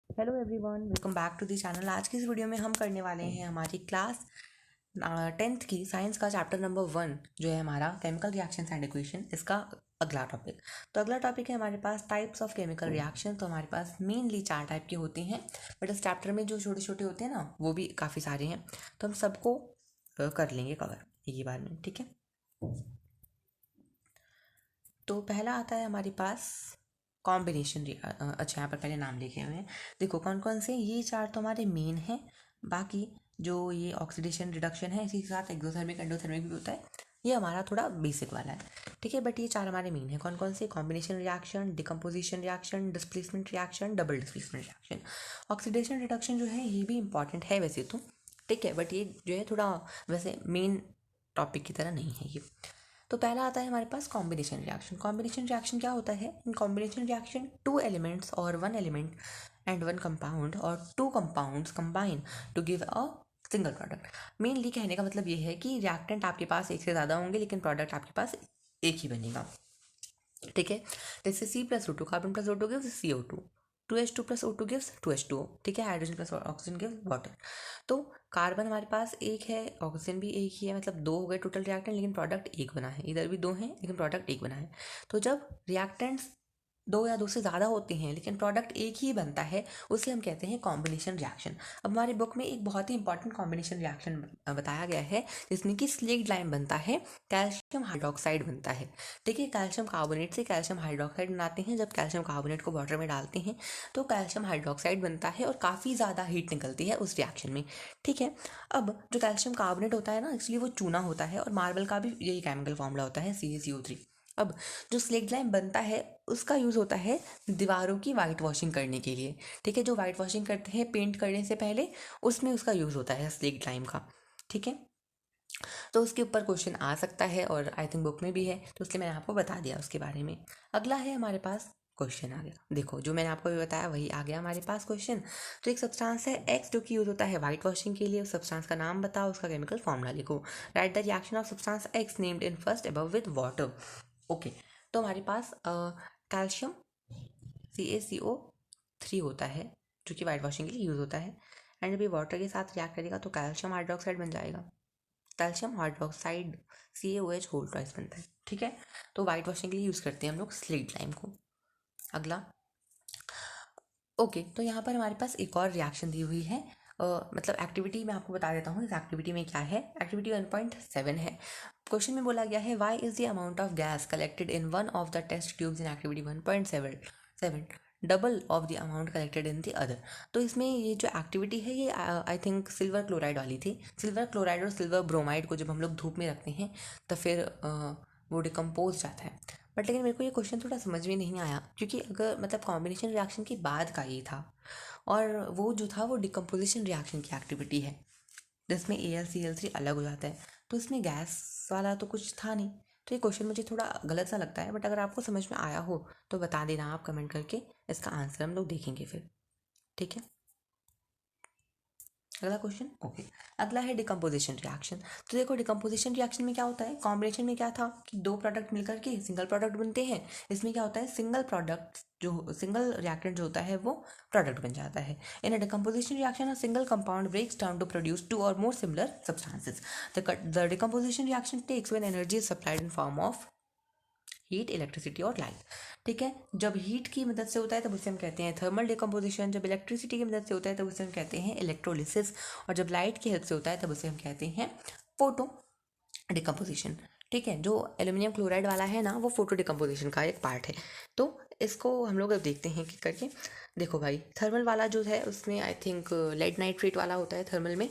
Hello everyone, welcome back to the channel. आज की इस वीडियो में हम करने वाले हैं हमारी क्लास 10th की साइंस का चैप्टर नंबर 1 जो है हमारा केमिकल रिएक्शंस एंड इक्वेशन, इसका अगला टॉपिक। तो अगला टॉपिक है हमारे पास टाइप्स ऑफ केमिकल रिएक्शन। तो हमारे पास मेनली 4 टाइप के होते हैं, बट इस चैप्टर में जो छोटे छोटे होते हैं ना वो भी काफ़ी सारे हैं, तो हम सबको कर लेंगे कवर एक ही बार में, ठीक है। तो पहला आता है हमारे पास कॉम्बिनेशन। अच्छा, यहाँ पर पहले नाम लिखे हुए हैं, देखो कौन कौन से। ये 4 तो हमारे मेन हैं, बाकी जो ये ऑक्सीडेशन रिडक्शन है इसी के साथ एक्सोथर्मिक एंडोथर्मिक भी होता है, ये हमारा थोड़ा बेसिक वाला है, ठीक है। बट ये 4 हमारे मेन है। कौन कौन से? Combination reaction, decomposition reaction, displacement reaction, double displacement reaction. Oxidation reduction जो है ये भी इंपॉर्टेंट है वैसे तो, ठीक है, बट ये जो है थोड़ा वैसे मेन टॉपिक की तरह नहीं है ये। तो पहला आता है हमारे पास कॉम्बिनेशन रिएक्शन। कॉम्बिनेशन रिएक्शन क्या होता है? इन कॉम्बिनेशन रिएक्शन 2 एलिमेंट्स और 1 एलिमेंट एंड 1 कंपाउंड और 2 compounds combine to give a single product. Mainly कहने का मतलब ये है कि रिएक्टेंट आपके पास एक से ज़्यादा होंगे लेकिन प्रोडक्ट आपके पास एक ही बनेगा, ठीक है। जैसे C+O2, carbon plus O2 gives CO2, 2H2 plus O2 gives 2H2O, ठीक है। Hydrogen plus oxygen gives water. तो कार्बन हमारे पास एक है, ऑक्सीजन भी एक ही है, मतलब 2 हो गए टोटल रिएक्टेंट, लेकिन प्रोडक्ट एक बना है। इधर भी 2 हैं लेकिन प्रोडक्ट एक बना है। तो जब रिएक्टेंट्स 2 या 2 से ज़्यादा होते हैं लेकिन प्रोडक्ट एक ही बनता है, उसे हम कहते हैं कॉम्बिनेशन रिएक्शन। अब हमारी बुक में एक बहुत ही इंपॉर्टेंट कॉम्बिनेशन रिएक्शन बताया गया है, जिसमें कि स्लेक्ड लाइम बनता है, कैल्शियम हाइड्रोक्साइड बनता है, ठीक है। कैल्शियम कार्बोनेट से कैल्शियम हाइड्रोक्साइड बनाते हैं। जब कैल्शियम कार्बोनेट को वाटर में डालते हैं तो कैल्शियम हाइड्रोक्साइड बनता है और काफ़ी ज़्यादा हीट निकलती है उस रिएक्शन में, ठीक है। अब जो कैल्शियम कार्बोनेट होता है ना, इसलिए वो चूना होता है, और मार्बल का भी यही केमिकल फॉर्मूला होता है CaCO3। अब जो स्लेक्ट लाइम बनता है उसका यूज़ होता है दीवारों की वाइट वॉशिंग करने के लिए, ठीक है। जो वाइट वॉशिंग करते हैं पेंट करने से पहले, उसमें उसका यूज़ होता है स्लेक्ट लाइम का, ठीक है। तो उसके ऊपर क्वेश्चन आ सकता है और आई थिंक बुक में भी है, तो इसलिए मैंने आपको बता दिया उसके बारे में। अगला है हमारे पास क्वेश्चन आ गया, देखो जो मैंने आपको भी बताया वही आ गया हमारे पास क्वेश्चन। तो एक सब्सटेंस है एक्स जो कि यूज़ होता है वाइट वॉशिंग के लिए, उस सब्सटेंस का नाम बताओ, उसका केमिकल फॉर्मूला लिखो। Right the reaction of substance x named in first above with water. Okay, तो हमारे पास कैल्शियम CaCO3 होता है जो कि वाइट वॉशिंग के लिए यूज़ होता है, एंड जब ये वाटर के साथ रिएक्ट करेगा तो कैल्शियम हाइड्रोक्साइड बन जाएगा। Calcium hydroxide CaOH whole twice बनता है, ठीक है। तो वाइट वॉशिंग के लिए यूज़ करते हैं हम लोग स्लेट लाइम को। अगला, ओके, तो यहाँ पर हमारे पास एक और रिएक्शन दी हुई है, मतलब एक्टिविटी मैं आपको बता देता हूँ इस एक्टिविटी में क्या है। एक्टिविटी 1.7 है। क्वेश्चन में बोला गया है Y is the amount of gas collected in one of the test tubes in activity 1.7 double of the amount collected in the other. तो इसमें ये जो एक्टिविटी है ये आई थिंक सिल्वर क्लोराइड वाली थी। सिल्वर क्लोराइड और सिल्वर ब्रोमाइड को जब हम लोग धूप में रखते हैं तो फिर वो डिकम्पोज जाता है। बट लेकिन मेरे को ये क्वेश्चन थोड़ा समझ में नहीं आया, क्योंकि अगर मतलब कॉम्बिनेशन रिएक्शन के बाद का ये था, और वो जो था वो डिकम्पोजिशन रिएक्शन की एक्टिविटी है जिसमें AlCl3 अलग हो जाता है, तो इसमें गैस वाला तो कुछ था नहीं। तो ये क्वेश्चन मुझे थोड़ा गलत सा लगता है, बट अगर आपको समझ में आया हो तो बता देना आप कमेंट करके, इसका आंसर हम लोग देखेंगे फिर, ठीक है। अगला क्वेश्चन, ओके। अगला है डिकम्पोजिशन रिएक्शन। तो देखो डिकम्पोजिशन रिएक्शन में क्या होता है, कॉम्बिनेशन में क्या था कि 2 प्रोडक्ट मिलकर के सिंगल प्रोडक्ट बनते हैं। इसमें क्या होता है, सिंगल प्रोडक्ट जो सिंगल रिएक्टेंट जो होता है वो प्रोडक्ट बन जाता है। In a decomposition reaction a single compound breaks down to produce 2 और more similar substances. The decomposition reaction takes when energy is supplied in form of heat, electricity और लाइट, ठीक है। जब हीट की मदद से होता है तब उसे हम कहते हैं थर्मल डिकम्पोजिशन, जब इलेक्ट्रिसिटी की मदद से होता है तब उसे हम कहते हैं इलेक्ट्रोलिसिस, और जब लाइट की हेल्प से होता है तब उसे हम कहते हैं फोटो डिकम्पोजिशन, ठीक है। जो एल्यूमिनियम क्लोराइड वाला है ना वो फोटो डिकम्पोजिशन का एक पार्ट है। तो इसको हम लोग अब देखते हैं कि करके। देखो भाई, थर्मल वाला जो है उसमें आई थिंक लेड नाइट्रेट वाला होता है थर्मल में,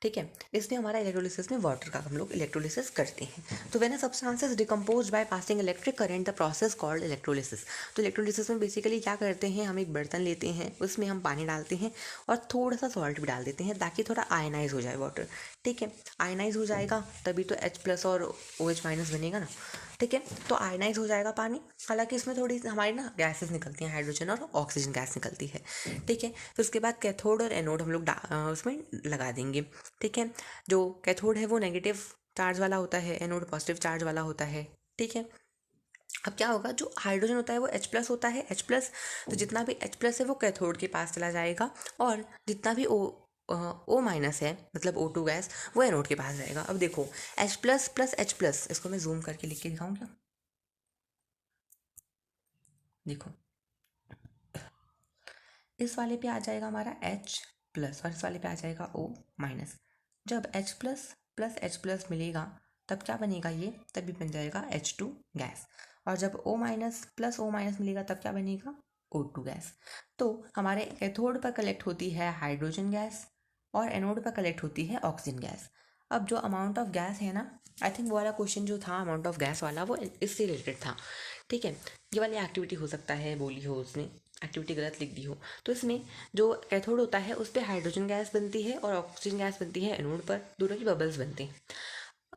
ठीक है। इसमें हमारा इलेक्ट्रोलिसिस में वाटर का हम लोग इलेक्ट्रोलिसिस करते हैं। तो when a substance is decomposed by passing electric current the process called electrolysis. तो इलेक्ट्रोलिसिस में बेसिकली क्या करते हैं, हम एक बर्तन लेते हैं, उसमें हम पानी डालते हैं और थोड़ा सा सॉल्ट भी डाल देते हैं ताकि थोड़ा आयनाइज हो जाए वाटर, ठीक है। आयनाइज हो जाएगा तभी तो H+ और OH- बनेगा ना, ठीक है। तो आयनाइज हो जाएगा पानी। हालांकि इसमें थोड़ी हमारी ना गैसेस निकलती हैं, हाइड्रोजन और ऑक्सीजन गैस निकलती है, ठीक है। फिर उसके बाद कैथोड और एनोड हम लोग उसमें लगा देंगे, ठीक है। जो कैथोड है वो नेगेटिव चार्ज वाला होता है, एनोड पॉजिटिव चार्ज वाला होता है, ठीक है। अब क्या होगा, जो हाइड्रोजन होता है वो H+ होता है, H+, तो जितना भी H+ है वो कैथोड के पास चला जाएगा, और जितना भी O- है, मतलब O2 गैस, वो एनोड के पास जाएगा। अब देखो H++H+, इसको मैं जूम करके लिख के दिखाऊं क्या? देखो, इस वाले पे आ जाएगा हमारा H+ और इस वाले पे आ जाएगा O-। जब H++H+ मिलेगा तब क्या बनेगा, ये तभी बन जाएगा H2 गैस। और जब O- मिलेगा तब क्या बनेगा, O2 गैस। तो हमारे कैथोड पर कलेक्ट होती है हाइड्रोजन गैस और एनोड पर कलेक्ट होती है ऑक्सीजन गैस। अब जो अमाउंट ऑफ गैस है ना, आई थिंक वो वाला क्वेश्चन जो था अमाउंट ऑफ गैस वाला, वो इससे रिलेटेड था। ठीक है, ये वाली एक्टिविटी हो सकता है बोली हो उसने, एक्टिविटी गलत लिख दी हो। तो इसमें जो कैथोड होता है उस पर हाइड्रोजन गैस बनती है और ऑक्सीजन गैस बनती है एनोड पर, दोनों की बबल्स बनते हैं।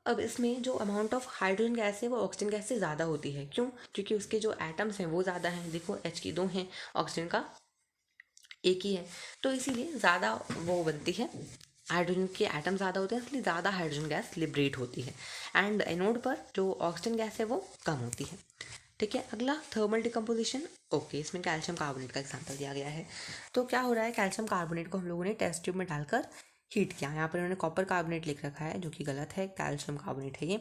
अब इसमें जो अमाउंट ऑफ हाइड्रोजन गैस है वो ऑक्सीजन गैस से ज़्यादा होती है। क्यों? क्योंकि उसके जो एटम्स हैं वो ज़्यादा हैं। देखो, H की 2 हैं, ऑक्सीजन का एक ही है, तो इसीलिए ज़्यादा वो बनती है। हाइड्रोजन के एटम ज़्यादा होते हैं, इसलिए ज़्यादा हाइड्रोजन गैस लिबरेट होती है। एंड एनोड पर जो ऑक्सीजन गैस है वो कम होती है। ठीक है, अगला थर्मल डिकम्पोजिशन। ओके, इसमें कैल्शियम कार्बोनेट का एग्जांपल दिया गया है। तो क्या हो रहा है, कैल्शियम कार्बोनेट को हम लोगों ने टेस्ट ट्यूब में डालकर हीट किया। यहाँ पर इन्होंने कॉपर कार्बोनेट लिख रखा है, जो कि गलत है, कैल्शियम कार्बोनेट है ये।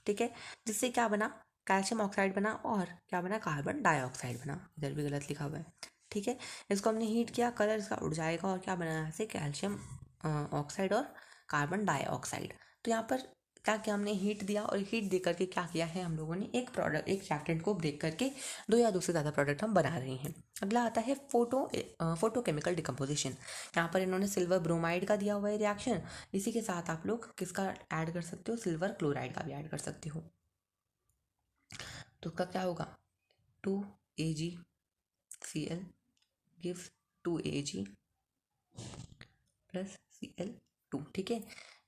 ठीक है, जिससे क्या बना, कैल्शियम ऑक्साइड बना, और क्या बना, कार्बन डाइऑक्साइड बना। इधर भी गलत लिखा हुआ है। ठीक है, इसको हमने हीट किया, कलर इसका उड़ जाएगा, और क्या बना यहाँ से, कैल्शियम ऑक्साइड और कार्बन डाइऑक्साइड। तो यहाँ पर क्या किया, हमने हीट दिया, और हीट दे करके क्या किया है हम लोगों ने, एक प्रोडक्ट, एक रिएक्टेंट को ब्रेक करके दो या दो से ज़्यादा प्रोडक्ट हम बना रहे हैं। अगला आता है फोटोकेमिकल डिकम्पोजिशन। यहाँ पर इन्होंने सिल्वर ब्रोमाइड का दिया हुआ है रिएक्शन। इसी के साथ आप लोग किसका ऐड कर सकते हो, सिल्वर क्लोराइड का भी ऐड कर सकते हो। तो उसका क्या होगा, 2AgCl gives 2Ag plus Cl2। ठीक है,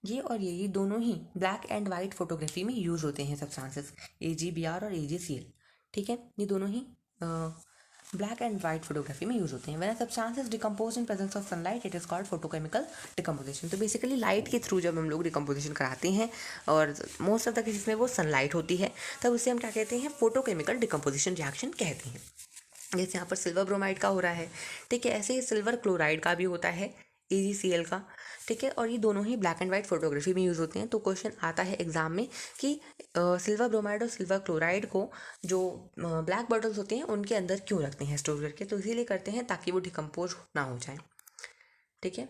ये दोनों ही ब्लैक एंड वाइट फोटोग्राफी में यूज़ होते हैं सब्सटेंसेस, AgBr और AgCl। ठीक है, ये दोनों ही ब्लैक एंड वाइट फोटोग्राफी में यूज होते हैं। When substances decompose in presence of sunlight it is called photochemical decomposition. तो बेसिकली लाइट के थ्रू जब हम लोग डिकम्पोजिशन कराते हैं, और मोस्ट ऑफ द केसेस में वो सनलाइट होती है, तब उसे हम क्या कहते हैं, फोटोकेमिकल डिकम्पोजिशन रिएक्शन कहते हैं। जैसे यहाँ पर सिल्वर ब्रोमाइड का हो रहा है। ठीक है, ऐसे ही सिल्वर क्लोराइड का भी होता है, AgCl का। ठीक है, और ये दोनों ही ब्लैक एंड वाइट फोटोग्राफी में यूज़ होते हैं। तो क्वेश्चन आता है एग्जाम में कि सिल्वर ब्रोमाइड और सिल्वर क्लोराइड को जो ब्लैक बॉटल्स होते हैं उनके अंदर क्यों रखते हैं स्टोर करके, तो इसीलिए करते हैं ताकि वो डिकम्पोज ना हो जाए। ठीक है,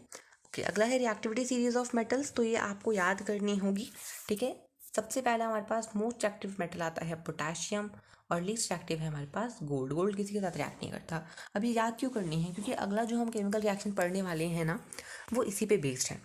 ओके, अगला है रिएक्टिविटी सीरीज ऑफ मेटल्स। तो ये आपको याद करनी होगी। ठीक है, सबसे पहला हमारे पास मोस्ट एक्टिव मेटल आता है पोटाशियम, और लीस्ट एक्टिव है हमारे पास गोल्ड। गोल्ड किसी के साथ रिएक्ट नहीं करता। अब ये याद क्यों करनी है, क्योंकि अगला जो हम केमिकल रिएक्शन पढ़ने वाले हैं ना, वो इसी पे बेस्ड है।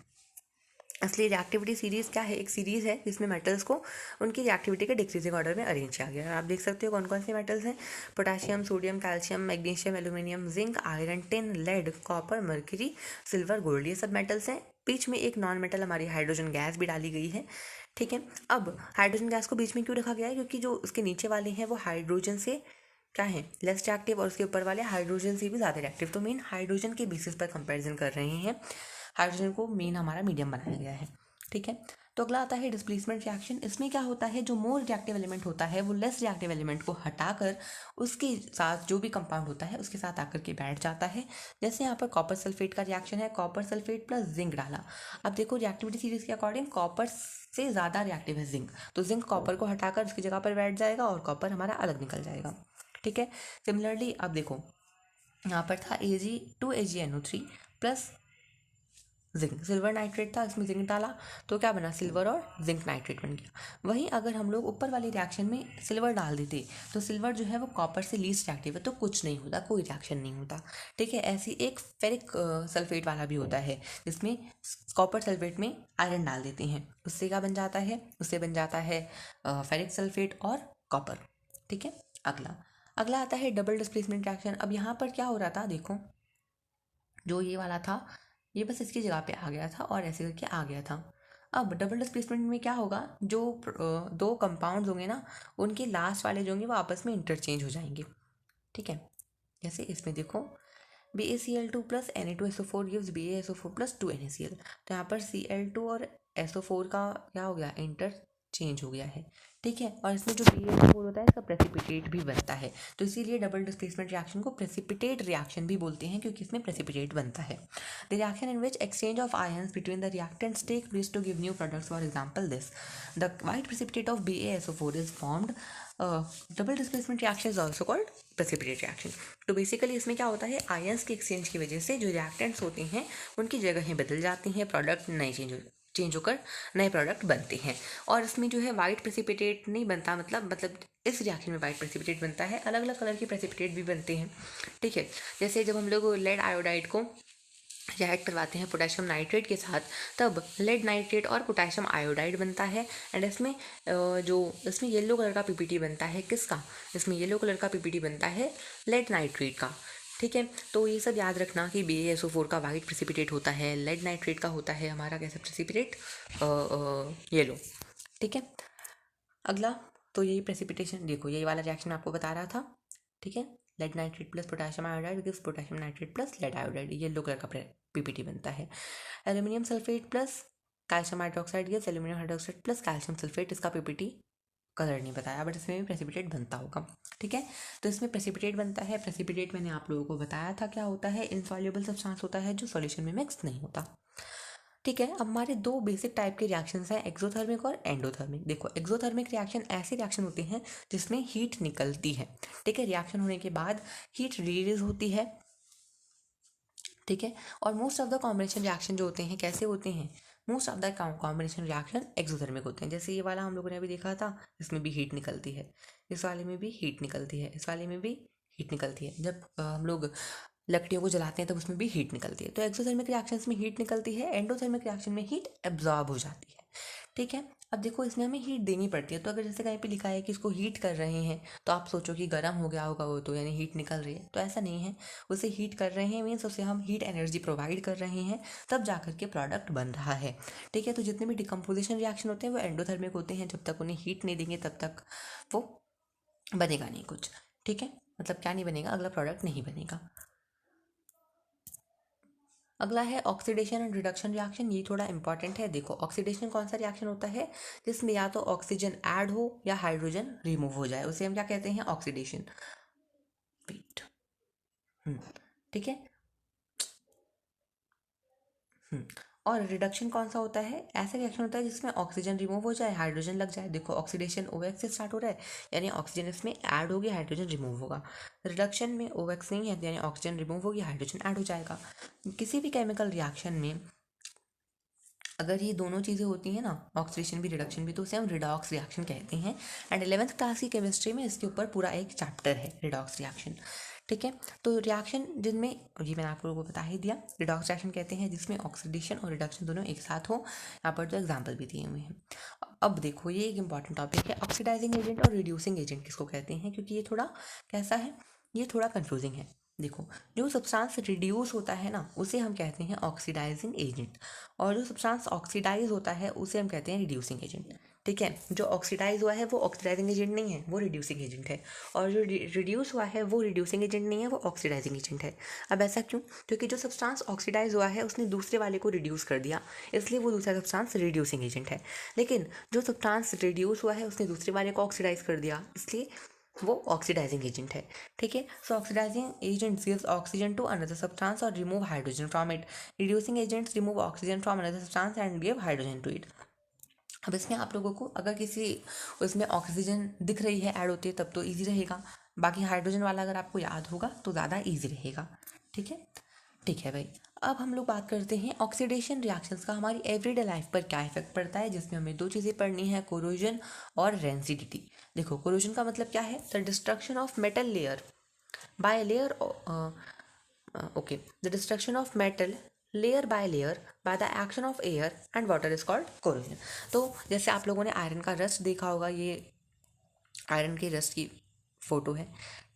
असली रिएक्टिविटी सीरीज क्या है, एक सीरीज है जिसमें मेटल्स को उनकी रिएक्टिविटी के डिक्रीजिंग ऑर्डर में अरेंज किया गया है। आप देख सकते हो कौन कौन से मेटल्स हैं, potassium, sodium, calcium, magnesium, aluminium, zinc, iron, tin, lead, copper, mercury, silver, gold, ये सब मेटल्स हैं। बीच में एक नॉन मेटल हमारी हाइड्रोजन गैस भी डाली गई है। ठीक है, अब हाइड्रोजन गैस को बीच में क्यों रखा गया है, क्योंकि जो उसके नीचे वाले हैं वो हाइड्रोजन से क्या है, लेस रिएक्टिव, और उसके ऊपर वाले हाइड्रोजन से भी ज़्यादा रिएक्टिव। तो मेन हाइड्रोजन के बेसिस पर कंपैरिजन कर रहे हैं, हाइड्रोजन को मेन हमारा मीडियम बनाया गया है। ठीक है, तो अगला आता है डिस्प्लेसमेंट रिएक्शन। इसमें क्या होता है, जो मोर रिएक्टिव एलिमेंट होता है वो लेस रिएक्टिव एलिमेंट को हटाकर उसके साथ जो भी कंपाउंड होता है उसके साथ आकर के बैठ जाता है। जैसे यहाँ पर कॉपर सल्फेट का रिएक्शन है, कॉपर सल्फेट प्लस जिंक डाला। अब देखो, रिएक्टिविटी सीरीज के अकॉर्डिंग कॉपर से ज़्यादा रिएक्टिव है जिंक, तो जिंक कॉपर को हटाकर उसकी जगह पर बैठ जाएगा और कॉपर हमारा अलग निकल जाएगा। ठीक है, सिमिलरली अब देखो, यहाँ पर था Ag2AgNO3 plus zinc, silver nitrate था, इसमें जिंक डाला तो क्या बना, सिल्वर और जिंक नाइट्रेट बन गया। वहीं अगर हम लोग ऊपर वाले रिएक्शन में सिल्वर डाल देते तो सिल्वर जो है वो कॉपर से लीस्ट रिएक्टिव है, तो कुछ नहीं होता, कोई रिएक्शन नहीं होता। ठीक है, ऐसी एक फेरिक सल्फेट वाला भी होता है, जिसमें कॉपर सल्फेट में आयरन डाल देते हैं, उससे क्या बन जाता है, उससे बन जाता है फेरिक सल्फेट और कॉपर। ठीक है, अगला अगला आता है डबल डिस्प्लेसमेंट रिएक्शन। अब यहाँ पर क्या हो रहा था, देखो, जो ये वाला था ये बस इसकी जगह पे आ गया था और ऐसे करके आ गया था। अब डबल डिस्प्लेसमेंट में क्या होगा, जो दो कंपाउंड्स होंगे ना, उनके लास्ट वाले जो होंगे वो आपस में इंटरचेंज हो जाएंगे। ठीक है, जैसे इसमें देखो, BaCl2 plus Na2SO4 gives BaSO4 plus 2NaCl। तो यहाँ पर Cl2 और SO4 का क्या हो गया, इंटर चेंज हो गया है, ठीक है। और इसमें जो BaSO4 होता है इसका प्रेसिपिटेट भी बनता है, तो इसीलिए डबल डिस्प्लेसमेंट रिएक्शन को प्रेसिपिटेट रिएक्शन भी बोलते हैं, क्योंकि इसमें प्रेसिपिटेट बनता है। The reaction in which exchange of ions between the reactants take place to give new products, for example this the white precipitate of BaSO4 is formed, double displacement reaction is also called precipitate reaction. तो basically इसमें क्या होता है, ions के exchange की वजह से जो रिएक्टेंट्स होते हैं उनकी जगहें बदल जाती हैं, प्रोडक्ट नए चेंज होकर नए प्रोडक्ट बनते हैं। और इसमें जो है वाइट प्रेसिपिटेट नहीं बनता, मतलब इस रिएक्शन में वाइट प्रेसिपिटेट बनता है, अलग अलग कलर के प्रेसिपिटेट भी बनते हैं, ठीक है। जैसे जब हम लोग लेड आयोडाइड को रिएक्ट करवाते हैं पोटेशियम नाइट्रेट के साथ, तब लेड नाइट्रेट और पोटेशियम आयोडाइड बनता है। एंड इसमें इसमें येलो कलर का पीपीटी बनता है, किसका, इसमें येलो कलर का पीपीटी बनता है लेड नाइट्रेट का, ठीक है। तो ये सब याद रखना कि BaSO4 का वाइट प्रेसिपिटेट होता है, लेड नाइट्रेट का होता है हमारा कैसा प्रेसिपिटेट, येलो, ठीक है। अगला तो यही प्रेसिपिटेशन, देखो यही वाला रिएक्शन मैं आपको बता रहा था, ठीक है। Lead nitrate plus potassium iodide gives potassium nitrate plus lead iodide, yellow colour का पीपीटी बनता है। Aluminium sulphate plus calcium hydroxide gives aluminium hydroxide plus calcium sulphate, इसका पीपीटी कलर नहीं बताया, बट इसमें भी प्रेसिपिटेट बनता होगा, ठीक है। तो इसमें प्रेसिपिटेट बनता है, प्रेसिपिटेट मैंने आप लोगों को बताया था क्या होता है, इनसॉल्युबल सब्सटेंस होता है जो सॉल्यूशन में मिक्स नहीं होता, ठीक है। अब हमारे दो बेसिक टाइप के रिएक्शंस हैं, एक्सोथर्मिक और एंडोथर्मिक। देखो एक्सोथर्मिक रिएक्शन ऐसे रिएक्शन होते हैं जिसमें हीट निकलती है, ठीक है, रिएक्शन होने के बाद हीट रिलीज होती है, ठीक है। और most of the combination reaction जो होते हैं कैसे होते हैं, most of the combination reaction exothermic होते हैं। जैसे ये वाला हम लोगों ने अभी देखा था, इसमें भी हीट निकलती है, इस वाले में भी हीट निकलती है, इस वाले में भी हीट निकलती है। जब हम लोग लकड़ियों को जलाते हैं तब उसमें भी हीट निकलती है। तो एक्सोथर्मिक रिएक्शंस में हीट निकलती है, एंडोथर्मिक रिएक्शन में हीट एब्जॉर्ब हो जाती है, ठीक है। अब देखो इसमें हमें हीट देनी पड़ती है, तो अगर जैसे कहीं पे लिखा है कि इसको हीट कर रहे हैं तो आप सोचो कि गर्म हो गया होगा वो, तो यानी हीट निकल रही है, तो ऐसा नहीं है। उसे हीट कर रहे हैं मीन्स उसे हम हीट एनर्जी प्रोवाइड कर रहे हैं, तब जाकर के प्रोडक्ट बन रहा है, ठीक है। तो जितने भी डिकम्पोजिशन रिएक्शन होते हैं वो एंडोथर्मिक होते हैं, जब तक उन्हें हीट नहीं देंगे तब तक वो बनेगा नहीं कुछ, ठीक है। मतलब क्या नहीं बनेगा, अगला प्रोडक्ट नहीं बनेगा। अगला है ऑक्सीडेशन एंड रिडक्शन रिएक्शन, ये थोड़ा इंपॉर्टेंट है। देखो ऑक्सीडेशन कौन सा रिएक्शन होता है जिसमें या तो ऑक्सीजन ऐड हो या हाइड्रोजन रिमूव हो जाए, उसे हम क्या कहते हैं, ऑक्सीडेशन, वेट, ठीक है। और रिडक्शन कौन सा होता है, ऐसा रिएक्शन होता है जिसमें ऑक्सीजन रिमूव हो जाए, हाइड्रोजन लग जाए। देखो ऑक्सीडेशन OX से स्टार्ट हो रहा है, यानी ऑक्सीजन इसमें ऐड होगी, हाइड्रोजन रिमूव होगा। रिडक्शन में OX नहीं है, यानी ऑक्सीजन रिमूव होगी, हाइड्रोजन ऐड हो जाएगा। किसी भी केमिकल रिएक्शन में अगर ये दोनों चीज़ें होती हैं ना, ऑक्सीडेशन भी रिडक्शन भी, तो उसे हम रिडॉक्स रिएक्शन कहते हैं। एंड 11th क्लास की केमिस्ट्री में इसके ऊपर पूरा एक चैप्टर है, रिडॉक्स रिएक्शन, ठीक है। तो रिएक्शन जिनमें, ये मैंने आप लोगों को बता ही दिया, रिडॉक्स रिएक्शन कहते हैं जिसमें ऑक्सीडेशन और रिडक्शन दोनों एक साथ हो। यहाँ पर तो एग्जाम्पल भी दिए हुए हैं। अब देखो ये एक इंपॉर्टेंट टॉपिक है, ऑक्सीडाइजिंग एजेंट और रिड्यूसिंग एजेंट किसको कहते हैं, क्योंकि ये थोड़ा कैसा है, ये थोड़ा कन्फ्यूजिंग है। देखो जो सब्सटेंस रिड्यूस होता है ना उसे हम कहते हैं ऑक्सीडाइजिंग एजेंट, और जो सब्सटेंस ऑक्सीडाइज होता है उसे हम कहते हैं रिड्यूसिंग एजेंट, ठीक है। जो ऑक्सीडाइज हुआ है वो ऑक्सीडाइजिंग एजेंट नहीं है, वो रिड्यूसिंग एजेंट है। और जो रिड्यूस हुआ है वो रिड्यूसिंग एजेंट नहीं है, वो ऑक्सीडाइजिंग एजेंट है। अब ऐसा क्यों, क्योंकि जो सब्सटेंस ऑक्सीडाइज हुआ है उसने दूसरे वाले को रिड्यूस कर दिया, इसलिए वो दूसरा सब्सटेंस रिड्यूसिंग एजेंट है। लेकिन जो सब्सटेंस रिड्यूस हुआ है उसने दूसरे वाले को ऑक्सीडाइज कर दिया, इसलिए वो ऑक्सीडाइजिंग एजेंट है, ठीक है। So oxidising agents gives oxygen to another substance और remove hydrogen from it. Reducing agents remove oxygen from another substance and give hydrogen to it. अब इसमें आप लोगों को अगर किसी उसमें ऑक्सीजन दिख रही है ऐड होती है तब तो ईजी रहेगा, बाकी हाइड्रोजन वाला अगर आपको याद होगा तो ज़्यादा ईजी रहेगा, ठीक है। ठीक है भाई, अब हम लोग बात करते हैं ऑक्सीडेशन रिएक्शंस का हमारी एवरीडे लाइफ पर क्या इफेक्ट पड़ता है, जिसमें हमें दो चीज़ें पढ़नी है, कोरोजन और रेंसिडिटी। देखो कोरोजन का मतलब क्या है, the destruction of metal layer by layer, okay, the destruction of metal layer by layer by the action of air and water is called corrosion. तो जैसे आप लोगों ने आयरन का रस्ट देखा होगा, ये आयरन के रस्ट की फोटो है।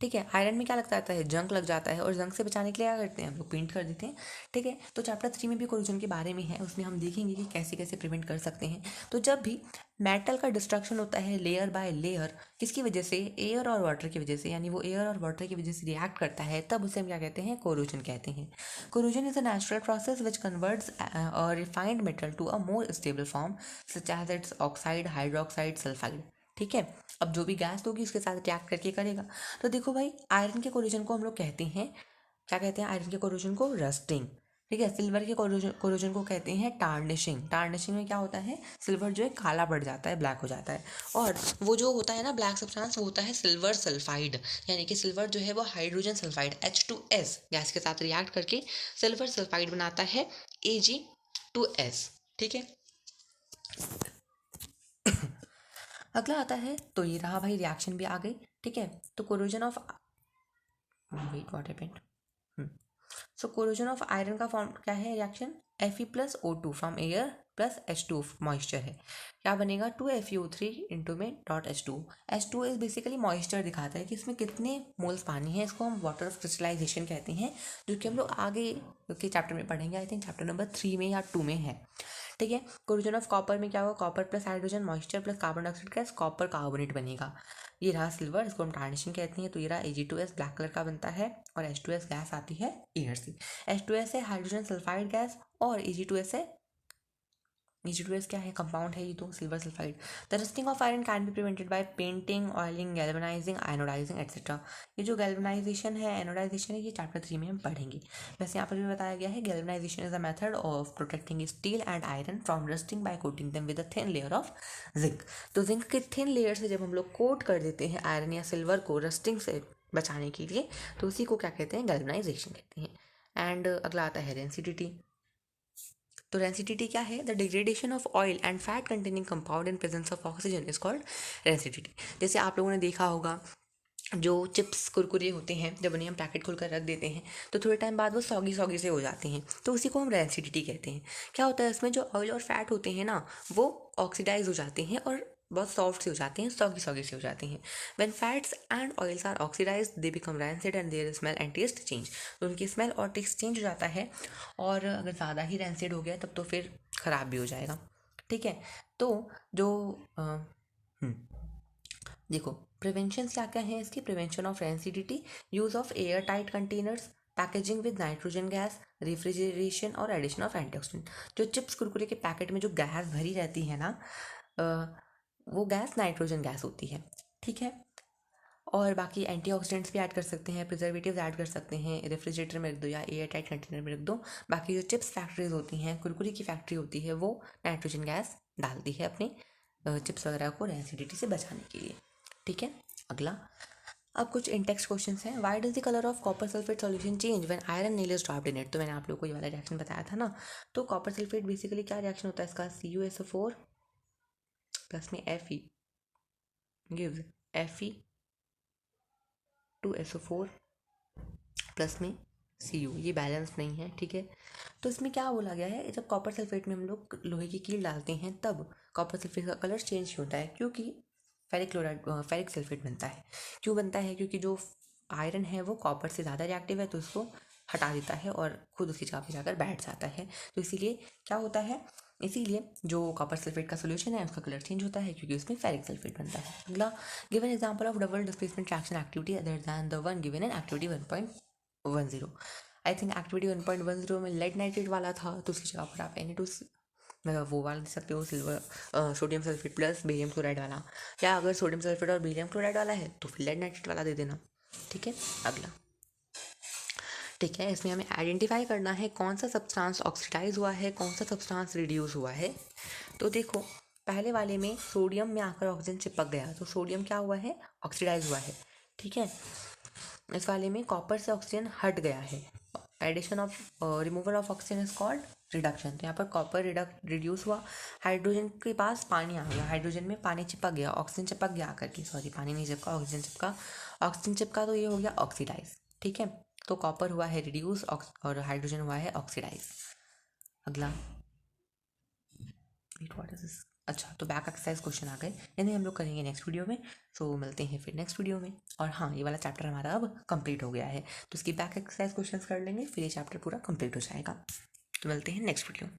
ठीक है, आयरन में क्या लग जाता है, जंक लग जाता है, और जंक से बचाने के लिए क्या करते हैं हम लोग, पेंट कर देते हैं। ठीक है, तो चैप्टर 3 में भी कोरोजन के बारे में है, उसमें हम देखेंगे कि कैसे कैसे प्रिवेंट कर सकते हैं। तो जब भी मेटल का डिस्ट्रक्शन होता है लेयर बाय लेयर, किसकी वजह से, एयर और वाटर की वजह से, यानी वो एयर और वाटर की वजह से रिएक्ट करता है, तब उसे हम क्या कहते हैं, कोरोजन कहते हैं। Corrosion is a natural process which converts a refined metal to a more stable form such as its oxide, hydroxide, sulphide. ठीक है, अब जो भी गैस होगी उसके साथ रिएक्ट करके करेगा। तो देखो भाई, आयरन के कोरोजन को हम लोग कहते हैं, क्या कहते हैं, आयरन के कोरोजन को रस्टिंग। ठीक है, सिल्वर के कोरोजन को कहते हैं टार्निशिंग। टार्निशिंग में क्या होता है, सिल्वर जो है काला पड़ जाता है, ब्लैक हो जाता है, और वो जो होता है ना ब्लैक सब्सटेंस, वो होता है सिल्वर सल्फाइड। यानी कि सिल्वर जो है वो हाइड्रोजन सल्फाइड H2S गैस के साथ रिएक्ट करके सिल्वर सल्फाइड बनाता है Ag2S। ठीक है, अगला आता है, तो ये रहा भाई, रिएक्शन भी आ गई। ठीक है, तो corrosion of, wait what happened, so corrosion of iron का फॉर्म क्या है, reaction Fe+O2 from air plus H2 moisture है, क्या बनेगा 2FeO3 इंटू में dot H2। H2 is basically moisture दिखाता है कि इसमें कितने मोल्स पानी है, इसको हम वाटर ऑफ क्रिस्टलाइजेशन कहते हैं, जो कि हम लोग आगे के चैप्टर में पढ़ेंगे, आई थिंक चैप्टर नंबर 3 में या 2 में है। ठीक है, कोरोजन ऑफ कॉपर में क्या होगा, copper plus hydrogen moisture plus carbon dioxide gas, copper carbonate बनेगा। ये रहा सिल्वर, इसको हम टार्निशिंग कहते हैं। तो ये रहा Ag2S ब्लैक कलर का बनता है, और H2S गैस आती है एयर से। H2S है हाइड्रोजन सल्फाइड गैस, और Ag2S है, Ag2S क्या है, कंपाउंड है ये तो, silver sulphide. The rusting of iron can be prevented by painting, oiling, galvanising, anodising etcetera. ये जो गैल्वेनाइजेशन है, आयनोडाइजेशन है, ये चैप्टर 3 में हम पढ़ेंगे। वैसे यहाँ पर भी बताया गया है, galvanization is a method of protecting steel and iron from rusting by coating them with a thin layer of zinc. तो जिंक के थिन लेयर से जब हम लोग कोट कर देते हैं आयरन या सिल्वर को रस्टिंग से बचाने के लिए, तो उसी को क्या कहते हैं, गैल्वेनाइजेशन कहते हैं। एंड अगला आता है रेंसिडिटी। तो रेंसिडिटी क्या है, the degradation of oil and fat containing compound in presence of oxygen is called rancidity. जैसे आप लोगों ने देखा होगा, जो चिप्स कुरकुरे होते हैं, जब उन्हें हम पैकेट खोलकर रख देते हैं तो थोड़े टाइम बाद वो सॉगी सॉगी से हो जाते हैं, तो उसी को हम रेंसिडिटी कहते हैं। क्या होता है, इसमें जो ऑयल और फैट होते हैं ना, वो ऑक्सीडाइज हो जाते हैं और बहुत सॉफ्ट से हो जाते हैं, सॉगी सॉगी से हो जाते हैं। When fats and oils are oxidized they become rancid and their smell and taste change. तो उनकी स्मेल और टेस्ट चेंज हो जाता है, और अगर ज़्यादा ही रैंसिड हो गया तब तो फिर ख़राब भी हो जाएगा। ठीक है, तो जो देखो, प्रिवेंशन क्या क्या है इसकी, prevention of rancidity, use of air tight containers, packaging with nitrogen gas, refrigeration और एडिशन ऑफ एंटीऑक्सीडेंट। जो चिप्स कुरकुरे के पैकेट में जो गैस भरी रहती है ना, वो गैस नाइट्रोजन गैस होती है। ठीक है, और बाकी एंटीऑक्सीडेंट्स भी ऐड कर सकते हैं, प्रिजर्वेटिव्स ऐड कर सकते हैं, रेफ्रिजरेटर में रख दो या एयर टाइट कंटेनर में रख दो। बाकी जो चिप्स फैक्ट्रीज होती हैं, कुरकुरे की फैक्ट्री होती है, वो नाइट्रोजन गैस डालती है अपने चिप्स वगैरह को रेंसिडिटी से बचाने के लिए। ठीक है, अगला, अब कुछ इंटेक्स्ट क्वेश्चंस हैं। Why does the colour of copper sulphate solution change when iron nail is dropped in it. तो मैंने आप लोग को ये वाला रिएक्शन बताया था ना। तो कॉपर सल्फेट बेसिकली क्या रिएक्शन होता है इसका, CuSO4 प्लस में Fe गिव्स Fe2SO4 प्लस में Cu। ये बैलेंस नहीं है। ठीक है, तो इसमें क्या बोला गया है, जब कॉपर सल्फेट में हम लोग लोहे की कील डालते हैं तब कॉपर सल्फेट का कलर चेंज होता है, क्योंकि फेरिक सल्फेट बनता है। क्यों बनता है, क्योंकि जो आयरन है वो कॉपर से ज़्यादा रिएक्टिव है, तो उसको हटा देता है और खुद उसकी जगह पर जाकर बैठ जाता है। तो इसीलिए क्या होता है, इसीलिए जो कॉपर सल्फेट का सोल्यूशन है उसका कलर चेंज होता है, क्योंकि उसमें फेरिक सल्फेट बनता है। अगला, given example of double displacement reaction activity other than the one given in activity 1.10। I think activity 1.10 में लेड नाइट्रेट वाला था, तो उसकी जगह पर आप Na2 वो वाला दे सकते हो, silver sodium sulphate plus barium chloride वाला, या अगर सोडियम सल्फेट और बेरियम क्लोराइड वाला है तो फिर लेड नाइट्रेट वाला दे देना। ठीक है, अगला, ठीक है, इसमें हमें आइडेंटिफाई करना है कौन सा सब्सटेंस ऑक्सीडाइज हुआ है, कौन सा सब्सटेंस रिड्यूस हुआ है। तो देखो, पहले वाले में सोडियम में आकर ऑक्सीजन चिपक गया, तो सोडियम क्या हुआ है, ऑक्सीडाइज हुआ है। ठीक है, इस वाले में कॉपर से ऑक्सीजन हट गया है, addition of removal of oxygen is called reduction. तो यहाँ पर कॉपर रिड्यूस हुआ, हाइड्रोजन के पास पानी आ गया, हाइड्रोजन में पानी चिपक गया, ऑक्सीजन चिपक गया आकर के, सॉरी पानी नहीं चिपका, ऑक्सीजन चिपका, ऑक्सीजन चिपका, तो ये हो गया ऑक्सीडाइज। ठीक है, तो कॉपर हुआ है रिड्यूस और हाइड्रोजन हुआ है ऑक्सीडाइज। अगला, व्हाट इज दिस, अच्छा, तो बैक एक्सरसाइज क्वेश्चन आ गए, इन्हें हम लोग करेंगे नेक्स्ट वीडियो में। सो मिलते हैं फिर नेक्स्ट वीडियो में। और हाँ, ये वाला चैप्टर हमारा अब कंप्लीट हो गया है, तो इसकी बैक एक्सरसाइज क्वेश्चंस कर लेंगे, फिर ये चैप्टर पूरा कंप्लीट हो जाएगा। तो मिलते हैं नेक्स्ट वीडियो में।